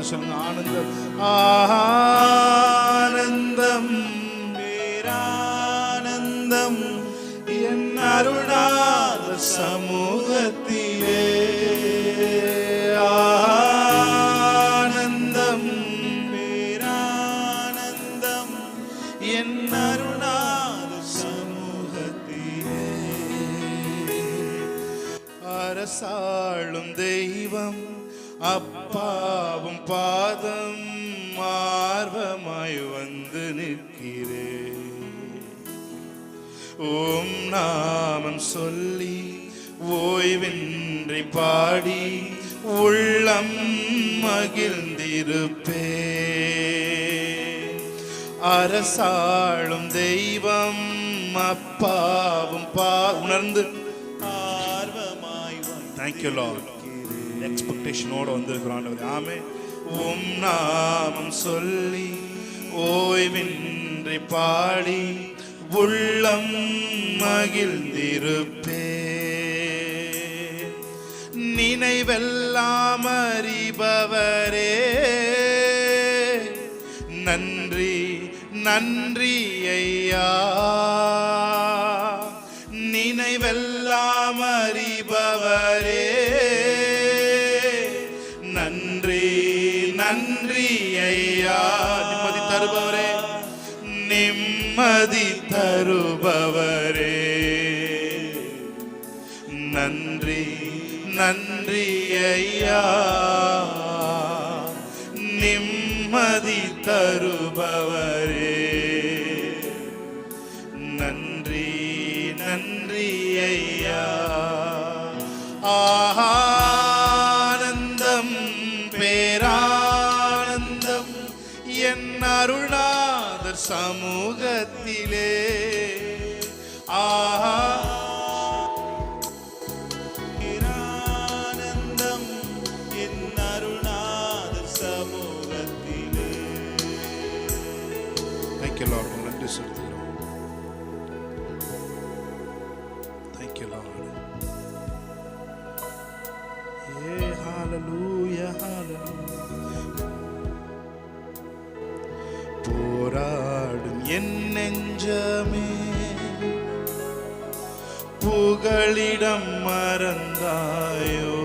பார்த்து சொல்லுங்க, ஆனந்தம். ஆனந்தம் பேரானந்தம் என் அருளாளர் சமூகத்திலே. ஆனந்தம் பேரானந்தம் என் அருளாளர் சமூகத்திலே. அரசாளும் தெய்வம் அப்பாவும் பாதம் ஆர்வமாய் வந்து நிற்கிறேன். ஓம் நாமம் சொல்லி ஓய்வின்றி பாடி உள்ளம் மகிழ்ந்திருப்பேன். அரசாளும் தெய்வம் அப்பாவும் உணர்ந்து ஆர்வமாய். Thank you Lord. எக்ஸ்பெக்டேஷனோட வந்திருக்கிறான். ஆமென். உம் நாமம் சொல்லி ஓய்வின்றி பாடி உள்ளம் மகிழ்ந்திருப்பேன். நினைவெல்லாம் அறிபவரே நன்றி நன்றி ஐயா. நினைவெல்லாம் அறிபவரே நன்றி நன்றி ஐயா. நிம்மதி தருபவரே, நிம்மதி தருபவரே நன்றி நன்றி ஐயா. நிம்மதி தருபவரே நன்றி நன்றி ஐயா. ஆனந்தம் பேரானந்தம் என் அருளாளர் சமூகத்திலே. பேரானந்தம் என் அருளாளர் சமூகத்திலே. Thank you Lord. நன்றி சொல்கிறோம். Thank you Lord. Hallelujah, hallelujah. போராடும் என் நெஞ்சமே புகழிடம் மறந்தாயோ.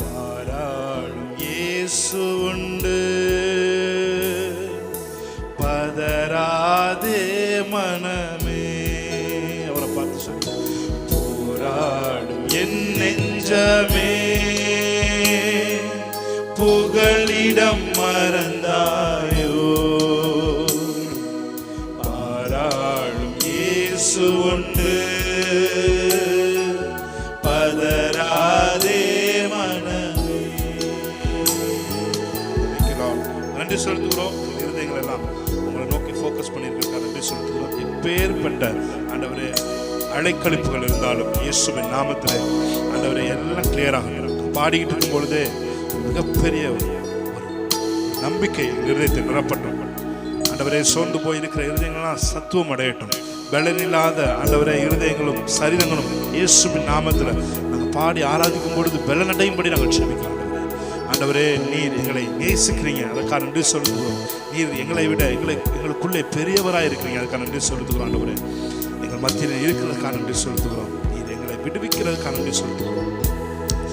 பாராளும் இயேசு உண்டு பதராதே மனமே. அவரை பார்த்து சொல்லு. போராடும் என் நெஞ்சமே புகழிடம் மறந்தாயோ. பாராளும் இயேசு உண்டு பதராதே மனமே. நன்றி செலுத்துகிறோம். இருதயங்கள் எல்லாம் உங்களை நோக்கி ஃபோக்கஸ் பண்ணியிருக்காங்க. நன்றி செலுத்துகிறோம். எப்பேற்பட்ட ஆண்டவரே அழைக்கழிப்புகள் இருந்தாலும் இயேசுவின் நாமத்திலே ஆண்டவரே எல்லாம் கிளியராக பாடிக்கிட்டு இருக்கும் பொழுதே மிகப்பெரிய ஒரு நம்பிக்கை இருதயத்தை நிரப்பட்டும். ஆண்டவரே சோர்ந்து போயிருக்கிற இருதயங்கள்லாம் சத்துவம் அடையட்டும். பலனில்லாத ஆண்டவரே இருதயங்களும் சரீரங்களும் இயேசுவின் நாமத்தில் நாங்கள் பாடி ஆராதிக்கும் பொழுது பலனடையும்படி நாங்கள் க்ஷமிக்கிறோம். ஆண்டவரே நீர் எங்களை நேசிக்கிறீங்க, அதுக்காக நன்றி சொல்லுகிறோம். நீர் எங்களை விட எங்களுக்குள்ளே பெரியவராக இருக்கிறீங்க, அதுக்காக நன்றி சொல்லுகிறோம். ஆண்டவரே எங்கள் மத்தியில் இருக்கிறதுக்காக நன்றி சொல்லுகிறோம். நீர் எங்களை விடுவிக்கிறதுக்காக நன்றி சொல்லுகிறோம்.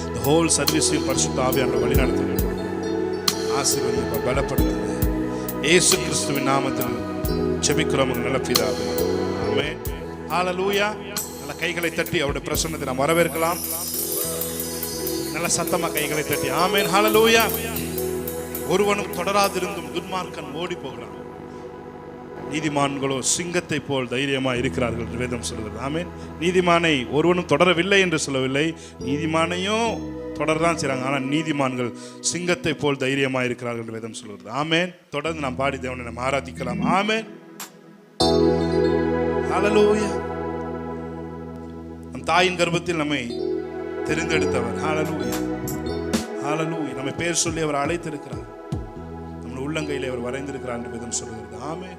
இந்த ஹோல் சர்வீஸையும் பரிசுத்த ஆவியானவர் வழி நடத்துகிறோம். ஆசீர்வதிங்க, பலப்படுத்துங்க. இயேசு கிறிஸ்துவின் நாமத்தில் ஜெபிக்கிறோம் நல்ல பிதாவே. ஆமென். ஹல்லேலூயா. நல்ல கைகளை தட்டி அவருடைய பிரசன்னத்தை நாம் வரவேற்கலாம். நல்ல சத்தமா கைகளை தட்டி ஆமென். ஹல்லேலூயா. ஒருவனும் தொடராதிருந்தும் துன்மார்க்கன் ஓடி போகிறான், நீதிமான்களோ சிங்கத்தை போல் தைரியமா இருக்கிறார்கள் என்று வேதம் சொல்கிறது. ஆமென். நீதிமானை ஒருவனும் தொடரவில்லை என்று சொல்லவில்லை, நீதிமானையும் தொடர்தான் செய்றாங்க. ஆனால் நீதிமான்கள் சிங்கத்தை போல் தைரியமா இருக்கிறார்கள் என்று வேதம் சொல்கிறது. ஆமென். தொடர்ந்து நாம் பாடி தேவனை நாம் ஆராதிக்கலாம். ஆமென். ஹல்லேலூயா. நம் தாயின் கர்ப்பத்தில் நம்மை தெரிந்தெடுத்தவர். ஹல்லேலூயா, ஹல்லேலூயா. நம்மை பேர் சொல்லி அவர் அழைத்திருக்கிறார், நம்ம உள்ளங்கையிலே அவர் வரைந்திருக்கிறார் என்று வேதம் சொல்கிறது. ஆமென்.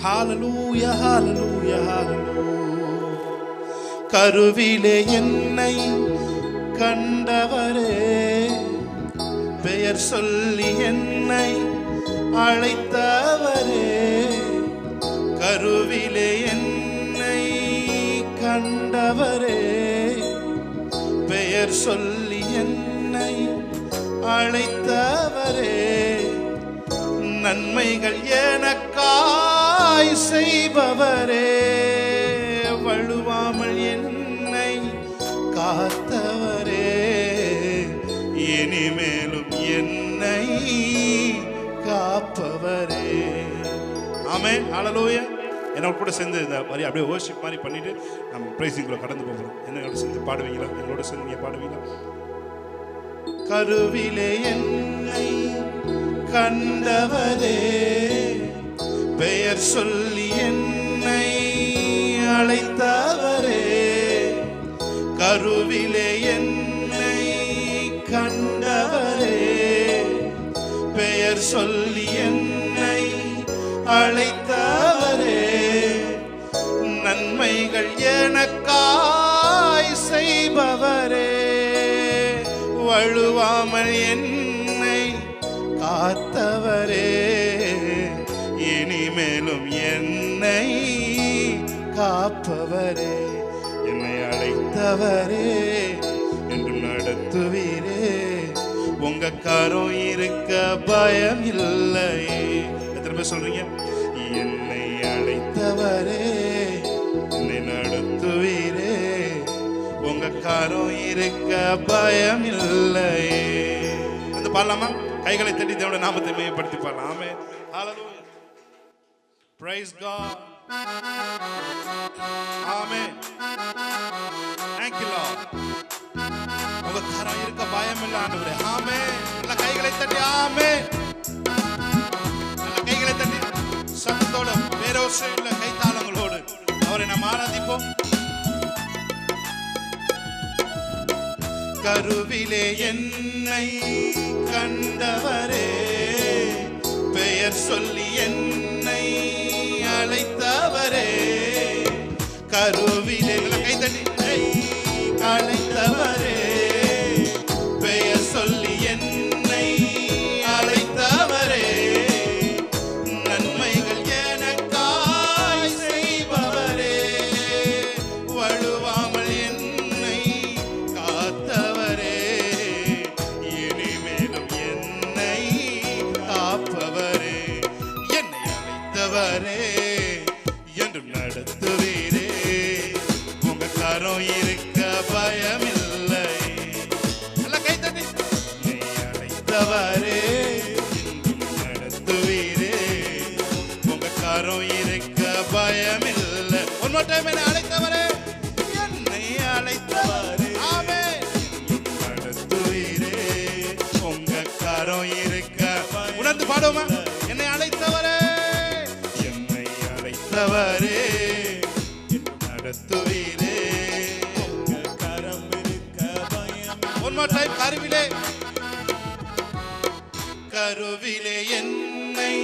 ஹல்லேலூயா, ஹல்லேலூயா, ஹல்லேலூயா. கருவிலே என்னை கண்டவரே, பெயர் சொல்லி என்னை அழைத்தவரே, கருவிலே என்னை கண்டவரே, பெயர் சொல்லி என்னை அழைத்தவரே, நன்மைகள் எனக்காய் செய்பவரே, வழுவாமல் என்னை காத்தவரே, இனிமேலும் என்னை காப்பவரே. ஆமென், ஹல்லேலூயா. என்னோட கூட சேர்ந்து இந்த மாதிரி அப்படியே வர்ஷிப் மாதிரி பண்ணிட்டு நம்ம பிரைசிங்குள்ள கடந்து போகிறோம். என்னோட சேர்ந்து பாடுவீங்களா? என்னோட சேர்ந்து நீங்க பாடுவீங்களா? கருவிலே என்னை கண்டவரே, பெயர் சொல்லி என்னை அழைத்தவரே, கருவிலே என்னை கண்டவரே, பெயர் சொல்லி என்னை அழைத்தவரே, நன்மைகள் எனக்காய் செய்பவரே, வழுவாமல் என்னை காத்தவரே, இனிமேலும் என்னை காப்பவரே, என்னை அழைத்தவரே, என்று நடத்துவீரே, உங்க கரம் இருக்க பயம் இல்லையே. எத்தனை பேர் சொல்றீங்க? என்னை அழைத்தவரே, என்னை நடத்துவீரே, உங்க கரம் இருக்க பயம் இல்லையே. அந்த பாடலாமா? கைகளை தட்டி தேவனுடைய நாமத்தை மேம்படுத்தி பாடலாம். ஆமென், ஹல்லேலூயா. Praise God. Amen. Thank you Lord. உங்க கரம் இருக்க பயம் இல்ல ஆண்டவரே. ஆமென். நல்ல கைகளை தட்டி ஆமென். நல்ல கைகளை தட்டி சத்தத்தோட பேரோசையுள்ள கைத்தாளங்களோடு அவரை நாம் ஆராதிப்போம். கருவிலே என்னை கண்டவரே, பெயர் சொல்லி என்னை அழைத்தவரே, கருவிலே கைதட்டி அழைத்தவரே, பெயர் சொல்லி என்னை அழைத்தவரே, நன்மைகள் எனக்காய் செய்பவரே, வழுவாமல் என்னை காத்தவரே, இனிமேலும் என்னை காப்பவரே, என்னை அழைத்தவரே, என்றும் நடத்துவீரே, உங்க கரம் இருக்க பயமில்லை. நல்ல கைத்தட்டி என்னை அழைத்தவரே, என்றும் நடத்துவீரே, உங்க கரம் இருக்க பயமில்லை. One more time, என்னை அழைத்தவரே, என்னை அழைத்தவரே, ஆமென், நடத்துவீரே, உங்க கரம் இருக்க. உணர்ந்து பாடுவோமா? என்னை அழைத்தவரே, என்னை அழைத்தவரே, நடத்துவீரே, உங்க கரம் இருக்க பயம். One more time, கருவிலே கருவிலே என்னை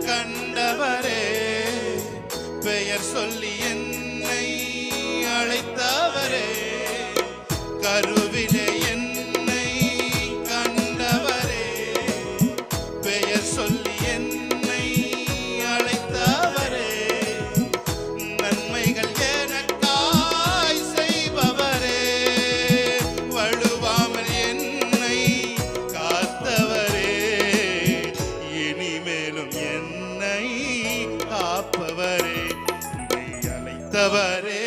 கண்டவரே, பெயர் சொல்லி என்னை அழைத்தவரே, கருவிலே என்னை கண்டவரே, பெயர் சொல்லி என்னை அழைத்தவரே, நன்மைகள் எனக்காய் செய்பவரே, வழுவாமல் என்னை காத்தவரே, இனிமேலும் என்னை காப்பவரே, என்னை அழைத்தவரே,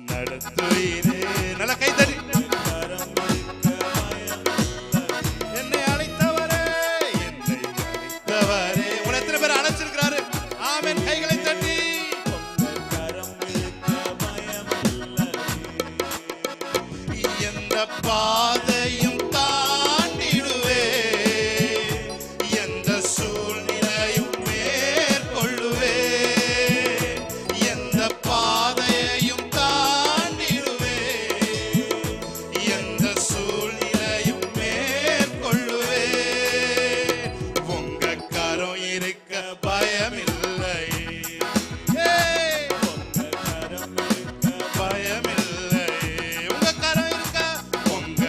நடத்துவீரே. நல்ல கைதறி என்னை அழைத்தவரே, என்னை அழைத்தவரே. உங்களை எத்தனை பேர் அழைச்சிருக்கிறாரு? ஆமென், கைகளை தட்டி. எந்த பாதையும் தாண்டிடுவே, எந்த சூழ்நிலையும் மேற்கொள்ளுவே, எந்த பாதையையும் தாண்டிடுவே, எந்த சூழ்நிலையும் மேற்கொள்ளுவே, உங்க கரம் இருக்க பயமில்லை, உங்க கரம் இருக்க பயமில்லை, உங்க கரம் இருக்க, உங்க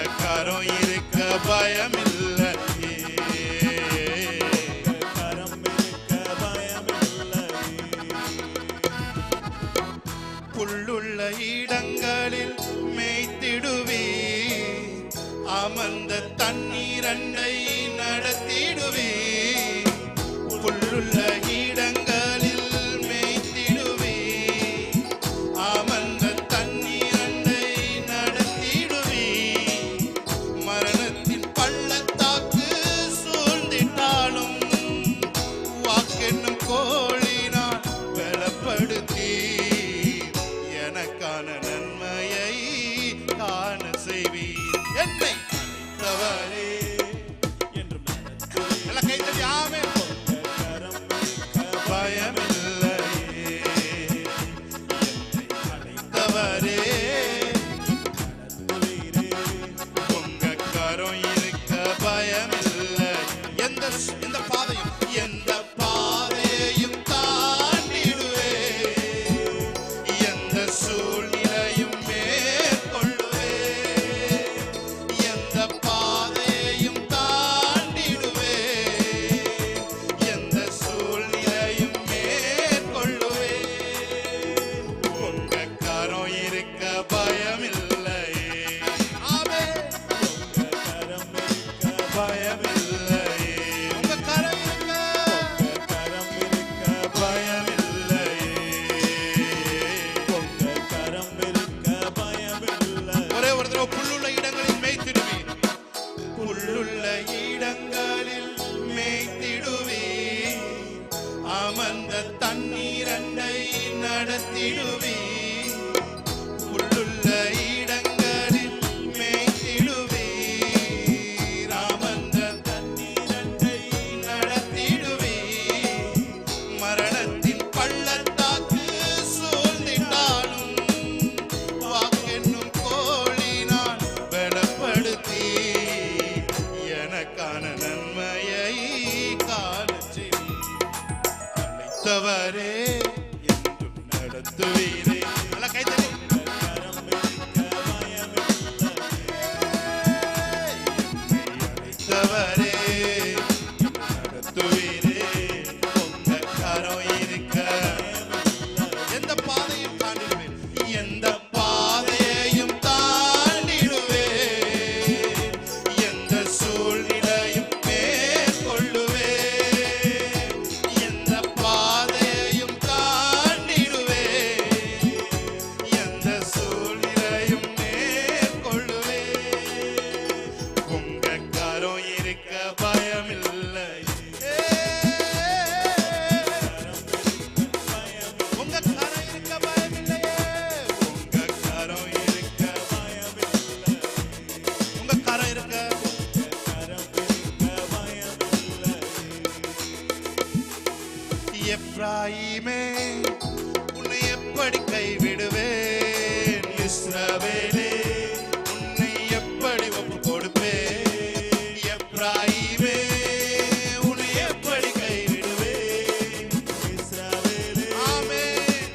புல்லுள்ள இடங்களில் மேய்த்திடுவே, அமர்ந்த தண்ணீரண்டை நடத்திடுவே. புல்லுள்ள இடங்களில் மேய்த்திடுவே, அமர்ந்த தண்ணீரண்டை நடத்திடுவே. மரணத்தின் பள்ளத்தாக்கு சூழ்ந்திட்டாலும் வாக்கென்னும் கோழினால் பலப்படுத்தி எனக்கான நன்மையை காண செய்வீர். என்னை அழைத்தவரே என்று எல்லாம் கைத்தறி ஆமே. பயமில்லையே, என்னை அழைத்தவரே உங்க கரம் இருக்க பயமில்லை. எந்த பாதையும் எந்த பாதையும் தாண்டிடுவே, எந்த சூழ்நிலையும் மேற்கொள்ளுவே. எந்த பாதையும் தாண்டிடுவே, எந்த சூழ்நிலையும் மேற்கொள்ளுவே. உங்க கரம் இருக்க பயமில்லையே. ஆமே, உங்க கரம் இருக்க பயமில்லையே. உங்க கரம் இருக்க பயமில்லையே. உங்க கரம் இருக்க பயமில்லை. ஒரே ஒரு தடவை புல்லுள்ள இடங்களில் மேய்த்திடுவீர். புல்லுள்ள இடங்களில் மேய்த்திடுவீர், அமர்ந்த தண்ணீரண்டை நடத்திடுவீர். புல்லுள்ள இடங்களில் மேய்த்திடுவீர், அமர்ந்த தண்ணீரண்டை நடத்திடுவீர். மரணத்தின் பள்ளத்தாக்கு சூழ்ந்திட்டாலும் வாக்கென்னும் கோழினால் பலப்படுத்தி எனக்கான நன்மையை காண செய்வீர். அழைத்தவரே என்றும் நடத்துவீரே. நல்லா கைத்தறி. அழைத்தவரே நடத்துவீரே, உங்க கரம் இருக்க எந்த பாதையும் தாண்டிடுவேன். எந்த பாதையையும் தாண்டிடுவே, எந்த சூழ்நிலையும் மேற்கொள்ளுவே. எந்த பாதையையும் தாண்டிடுவே, எந்த சூழ்நிலையும் மேற்கொள்ளுவே. உங்க கரம் இருக்க பயமில்லை. உங்க கரம் இருக்க பயமில்லையே. உங்க கரம் இருக்க பயமில்லை. உங்க கரம் இருக்க பயமில்லை. எப்ராயிமே உன்னை எப்படி கைவிடுவேன்? இஸ்ரவேலே உன்னை எப்படி ஒப்பு கொடுப்பேன்? எப்ராயிமே உன்னை எப்படி கைவிடுவேன்? இஸ்ரவேலே ஆமே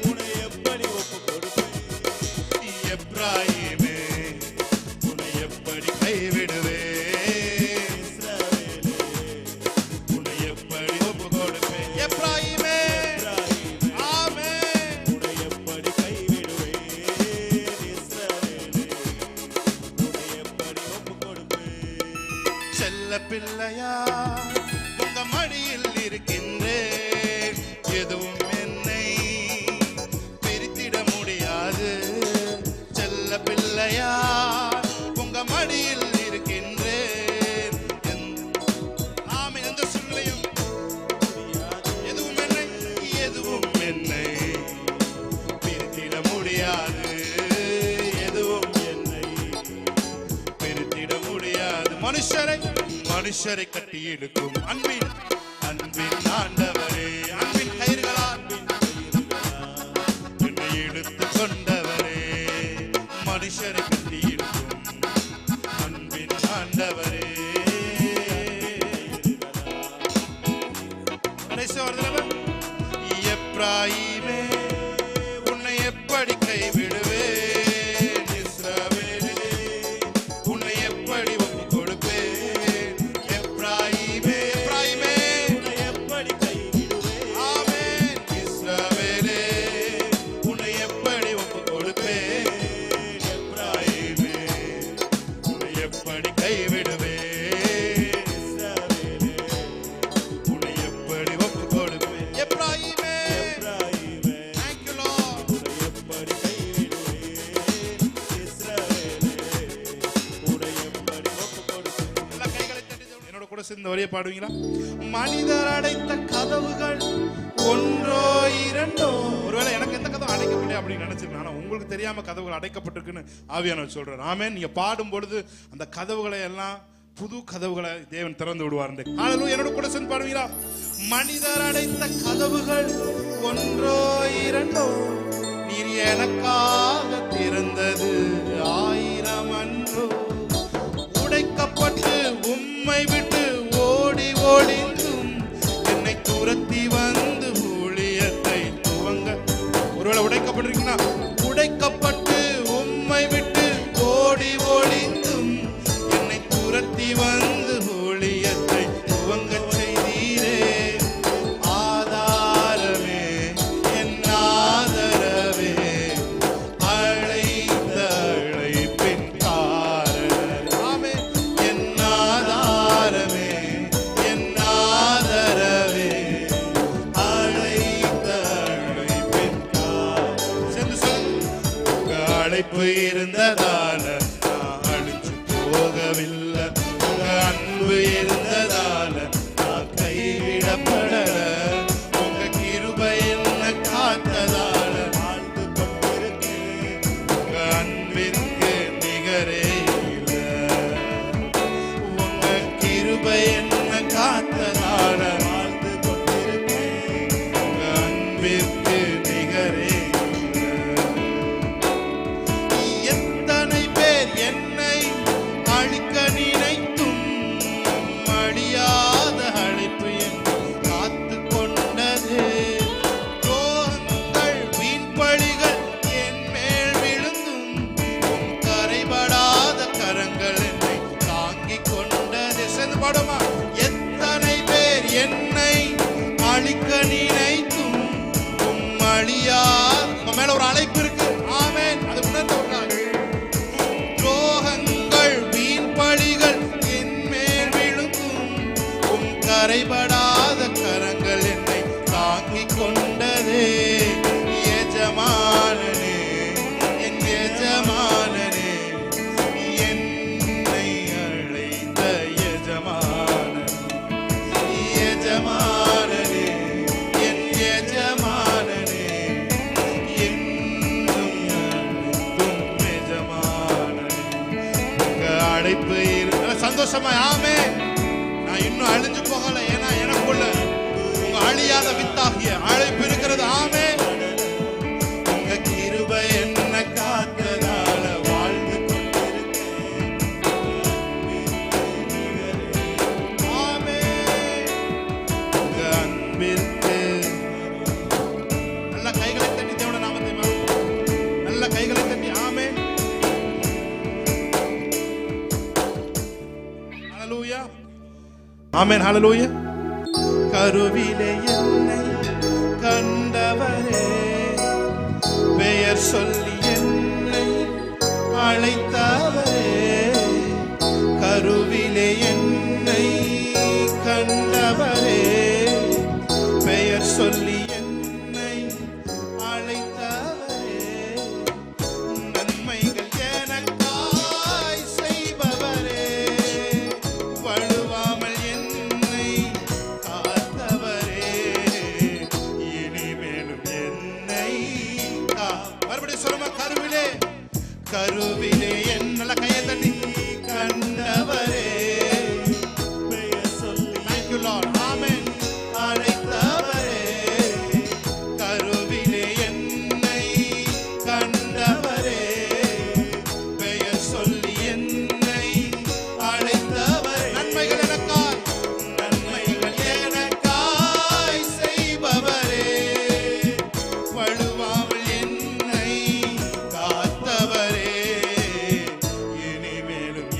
உன்னை எப்படி ஒப்பு கொடுப்பேன்? எப்ராயிமே உன்னை எப்படி கைவிடுவேன்? இஸ்ரவேலே உன்னை எப்படி ஒப்பு கொடுப்பேன்? எப்ராயிமே ஆமே உன்னை எப்படி கைவிடுவேன்? இஸ்ரவேலே உன்னை எப்படி ஒப்பு கொடுப்பேன்? செல்ல பிள்ளையா உங்க மடியில் இருக்கின்றேன், எதுவும் என்னை பிரித்திட முடியாது. செல்ல பிள்ளையா உங்க மடியில் இருக்கின்றேன், ஆமே எந்த சூழ்நிலையும் எதுவும் என்னை பிரித்திட முடியாது. எதுவும் என்னை பிரித்திட முடியாது. மனுஷரை கட்டி இழுக்கும் அன்பின் ஆண்டவரே, அன்பின் கயிறுகளால் என்னை இழுத்து கொண்டவரே. மனுஷரை கட்டி இழுக்கும் அன்பின் ஆண்டவரே. எப்ராயிமே உன்னை எப்படி கைவிடுவேன்? இஸ்ரவேலே உன்னை எப்படி ஒப்பு கொடுப்பேன்? எப்ராயிமே உன்னை எப்படி கைவிடுவேன்? ஆமென். இஸ்ரவேலே உன்னை எப்படி ஒப்பு சேர்ந்து இந்த வரியை பாடுவீங்களா? மனிதர் அடைத்த கதவுகள் ஒன்றோ இரண்டோ. ஒருவேளை எனக்கு எந்த கதவு அடைக்கப்பட்டே அப்படின்னு நினைச்சிருக்கேன். ஆனா உங்களுக்கு தெரியாம கதவுகள் அடைக்கப்பட்டிருக்குன்னு ஆவியானவர் சொல்றார். ஆமென். நீங்க பாடும் பொழுது அந்த கதவுகளை எல்லாம் புது கதவுகளை தேவன் திறந்து விடுவார். ஹல்லேலூயா. என்னோட கூட சேர்ந்து பாடுவீங்களா? மனிதர் அடைத்த கதவுகள் ஒன்றோ இரண்டோ, நீர் எனக்காக திறந்தது 1000 அன்றோ. உடைக்கப்பட்டு உம்மை விட்டு ஓடி ஒளிந்தும் என்னை துரத்தி வந்து ஊழியத்தை துவங்க. ஒருவேளை உடைக்கப்பட்டிருக்கீங்கன்னா, உடைக்கப்பட்டு உம்மை விட்டு ஓடி ஒளிந்தும் என்னை துரத்தி வந்து ஊழியத்தை துவங்க செய்தீரே. ஆதாரமே என் ஆதரவே, அழைத்த அழைப்பின் காரணமே. என் ஆதாரமே என் ஆதரவே, அழைத்த அழைப்பின் காரணமே. சென்று சொல்லு. உங்க அழைப்பு இருந்ததால நான் அழிஞ்சு போகவில்லை. உங்க அன்பு இருந்ததால நான் கைவிடப்படல. உங்க கிருபை என்ன காத்ததால வாழ்ந்து கொண்டிருக்கேன். உங்க அன்பிற்கு நிகரே இல்லை. உங்க கிருபை என்ன காத்ததால வாழ்ந்து கொண்டிருக்கேன். உங்க அன்பிற்கு நிகரே இல்லை. எத்தனை பேர் என்னை அழிக்க நினைத்தும் அழியாத அழைப்பு என்னை காத்து கொண்டது. துரோகங்கள் வீண் பழிகள் என் மேல் விழுந்தும் உம் கரைபடாத கரங்கள் என்னை தாங்கிக் கொண்டது. சேர்ந்து பாடுமா? எத்தனை பேர் என்னை அழிக்க நினைத்தும் உம் அழியா. உங்க மேல ஒரு அழைப்பு இருக்கு. ஆமென். அது உணர்ந்து விட்டாங்க. துரோகங்கள் வீண் பழிகள் என் மேல் விழுந்தும் உம் கரைபடாத கரங்கள் என்னை தாங்கிக் கொண்டதே. எஜமானனே என் எஜமானனே, என்னை அழைத்த எஜமானனே. எஜமானனே என் எஜமானனே, என்னும் அழைத்தும் எஜமானனே. உங்க அழைப்பு சந்தோஷமா. ஆமே. நான் இன்னும் அழிஞ்சு போகல. ஏன்னா எனக்குள்ள உங்க அழியாத வித்தாகிய அழைப்பு இருக்கிறது. ஆமே. உங்க கிருபை என்ன காத்ததால வாழ்ந்து கொண்டிருக்கேன். ஆமே. உங்க அன்பிற்கு நல்ல கைகளை தட்டி தேவன நாமத்தை நல்ல கைகளை தட்டி. ஆமே. ஹல்லேலூயா. ஆமென். ஹல்லேலூயா. கருவிலே என்னை கண்டவரே, பெயர் சொல்லி என்னை அழைத்தவரே. கருவிலே என்னை கண்டவரே, பெயர் சொல்லி என்னை அழைத்தவரே. நன்மைகள் எனக்காய் செய்பவரே, வழுவாமல் என்னை காத்தவரே. இனிமேலும் என்னை மறுபடியும் சொல்லுமா? கருவிலே கருவிலே என் நல்ல கையை தட்டி கண்டவரே, பெயர் சொல்லி. Thank you Lord. ஆமென். அழைத்தவரே. கருவிலே என்னை கண்டவரே, பெயர் சொல்லி என்னை அழைத்தவரே. நன்மைகள் எனக்காய் செய்பவரே, வழுவாமல் என்னை காத்தவரே. இனிமேலும்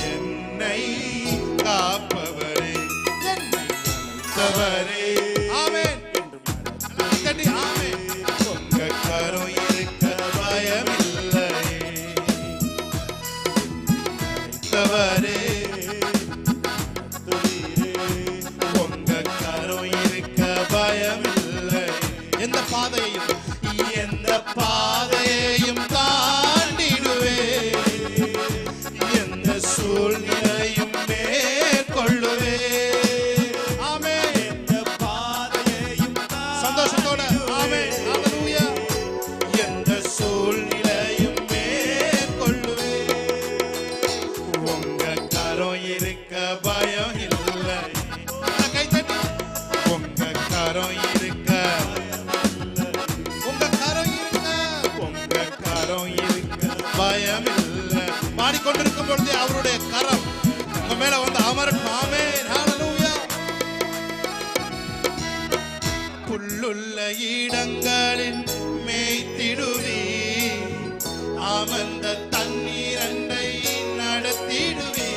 கரம் இருக்க பயமில்லை. பாடிக்கொண்டிருக்கும் பொழுதே அவருடைய கரம் உங்க மேல வந்து அமரட்டும். ஆமென். ஹல்லேலூயா. புல்லுள்ள இடங்களில் மேய்த்திடுவே, அமர்ந்த தண்ணீர் அண்டை நடத்திடுவே.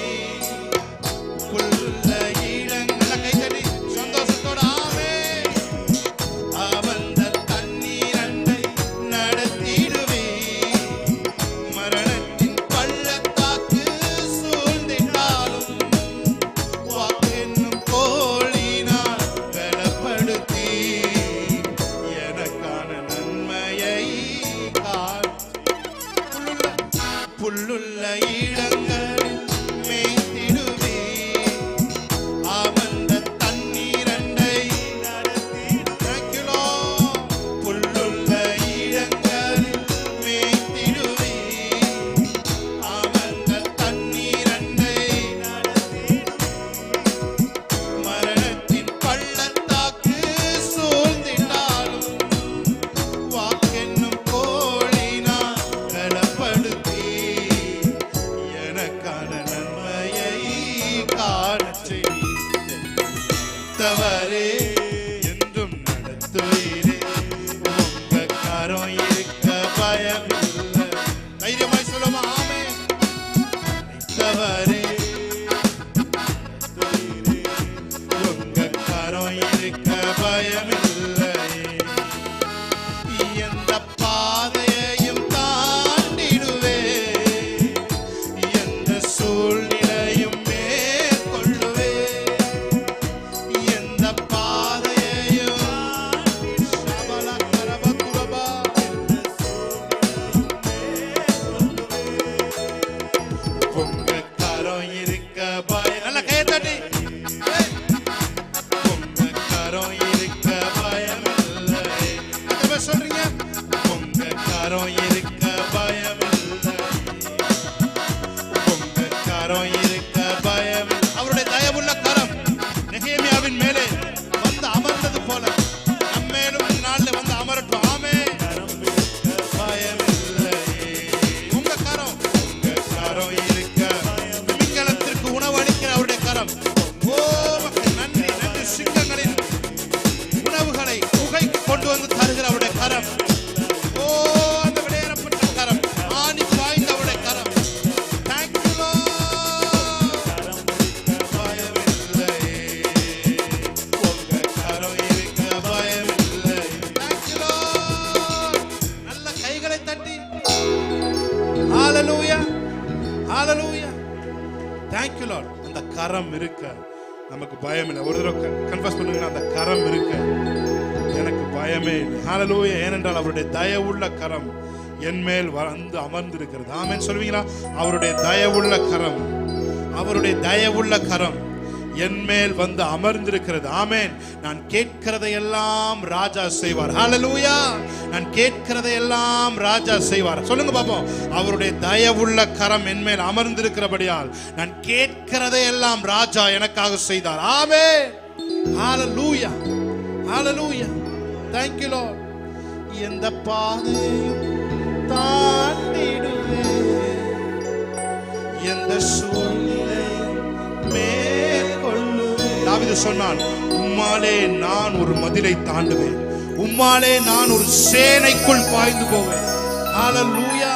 புல்லுள்ள இடங்களை கைதடி சந்தோஷத்தோட ஆமென். அமர்ந்த தண்ணீர் அண்டை நடத்திடுவே. மரணத்தின் பள்ளத்தாக்கு சூழ்ந்திட்டாலும் வாக்கென்னும் கோலினால் பலப்படுத்தி எனக்கான நன்மையை புல்லுள்ள இடங்களில் மேய்த்திடுவே, அமர்ந்த தண்ணீர் அண்டை நடத்திடுவே. புல்லுள்ள இடங்களில் மேய்த்திடுவே, அமர்ந்த தண்ணீர் அண்டை மரணத்தின் பள்ளத்தாக்கு சூழ்ந்திட்டாலும் வாக்கென்னும் கோலினால் பலப்படுத்தி எனக்கான நன்மையை காணச் செய்தவரே என்றும் நடத்துவீரே. உங்க கரம் இருக்க பயமில்லை. தைரியமாய் சொல்லுமா ஆமென். தவறே உங்க கரம் இருக்க பயமில்லை. எந்த பாதையையும் தாண்டிடுவே, எந்த சூழ்நிலையும் மேற்கொள்ளுவே. எந்த பாதையையும் சபல கரபகுரபா உங்க கரம் இருக்க நல்ல கையை தட்டி உங்க கரம் இருக்க பயமில்லை. எத்தனை சொல்றீங்க? உங்க கரம் இருக்க பயமில்லை. உங்க கரம் இருக்க பயமில்லை. அவருடைய தயவுள்ள கரம் நெகேமியாவின் மேலே வந்து அமர்ந்தது போல நம்மேலும் இந்த நாளில் வந்து அமரட்டும். ஆமென். பயமில்லை. உங்க கரம் இருக்க திமிங்கலத்திற்கு உணவு அளிக்கிற அவருடைய கரம். ஓ மக்கள் நன்றி நன்றி. சிங்கங்களின் உணவுகளை குகைக்கு கொண்டு வந்து தருகிற அவருடைய கரம். ஓ அந்த விடையேறப்பட்ட கரம், ஆணி பாய்ந்த அவருடைய கரம். Thank you Lord. பயமில்லை. உங்க கரம் இருக்க பயமில்லை. Thank you Lord. நல்ல கைகளை தட்டி ஹalleluya ஹalleluya. Thank you Lord. அந்த கரம் இருக்க நமக்கு பயம் இல்லை. ஒரு தடவை கன்ஃபஸ் பண்ணுங்க, அந்த கரம் இருக்க எனக்கு பயமே இல்லை. ஹalleluya. ஏனென்றால் அவருடைய தயவுள்ள கரம் என் மேல் வந்து அமர்ந்திருக்கிறது. ஆமென் சொல்வீங்களா? அவருடைய தயவுள்ள கரம், அவருடைய தயவுள்ள கரம் என் மேல் வந்து அமர்ந்திருக்கிறது. ஆமென். நான் கேட்கிறதையெல்லாம் ராஜா செய்வார். ஹalleluya. நான் கேட்கிறதையெல்லாம் ராஜா செய்வார். சொல்லுங்க பாப்போம். அவருடைய தயவுள்ள கரம் என் மேல் அமர்ந்திருக்கிறபடியால் நான் கேட்கிறதையெல்லாம் ராஜா எனக்காக செய்தார். ஆமென். ஹalleluya ஹalleluya. Thank you Lord. எந்த பாதையும் தாண்டிடுவே, எந்த சூழ்நிலையும் மேற்கொள்ளுவே. தாவீது சொன்னான், உம்மாலே நான் ஒரு மதிலை தாண்டுவேன், உம்மாலே நான் ஒரு சேனைக்குள் பாய்ந்து போவேன். ஹalleluya.